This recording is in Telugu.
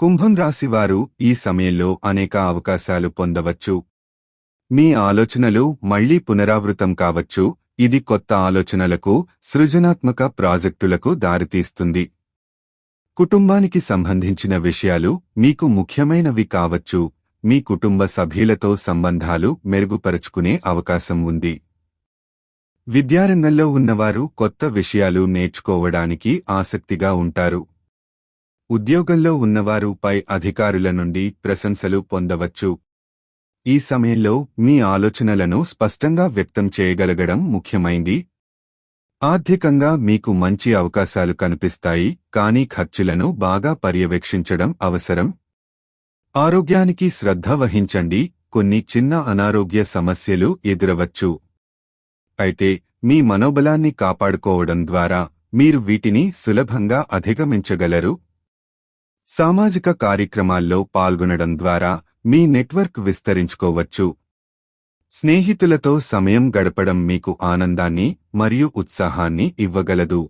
కుంభం రాశివారు ఈ సమయంలో అనేక అవకాశాలు పొందవచ్చు. మీ ఆలోచనలు మళ్లీ పునరావృతం కావచ్చు. ఇది కొత్త ఆలోచనలకు, సృజనాత్మక ప్రాజెక్టులకు దారితీస్తుంది. కుటుంబానికి సంబంధించిన విషయాలు మీకు ముఖ్యమైనవి కావచ్చు. మీ కుటుంబ సభ్యులతో సంబంధాలు మెరుగుపరుచుకునే అవకాశం ఉంది. విద్యారంగంలో ఉన్నవారు కొత్త విషయాలు నేర్చుకోవడానికి ఆసక్తిగా ఉంటారు. ఉద్యోగంలో ఉన్నవారు పై అధికారుల నుండి ప్రశంసలు పొందవచ్చు. ఈ సమయంలో మీ ఆలోచనలను స్పష్టంగా వ్యక్తం చేయగలగడం ముఖ్యమైంది. ఆర్థికంగా మీకు మంచి అవకాశాలు కనిపిస్తాయి, కానీ ఖర్చులను బాగా పర్యవేక్షించడం అవసరం. ఆరోగ్యానికి శ్రద్ధ వహించండి. కొన్ని చిన్న అనారోగ్య సమస్యలు ఎదురవచ్చు. అయితే మీ మనోబలాన్ని కాపాడుకోవడం ద్వారా మీరు వీటిని సులభంగా అధిగమించగలరు. సామాజిక కార్యక్రమాల్లో పాల్గొనడం ద్వారా మీ నెట్వర్క్ విస్తరించుకోవచ్చు. స్నేహితులతో సమయం గడపడం మీకు ఆనందాన్ని మరియు ఉత్సాహాన్ని ఇవ్వగలదు.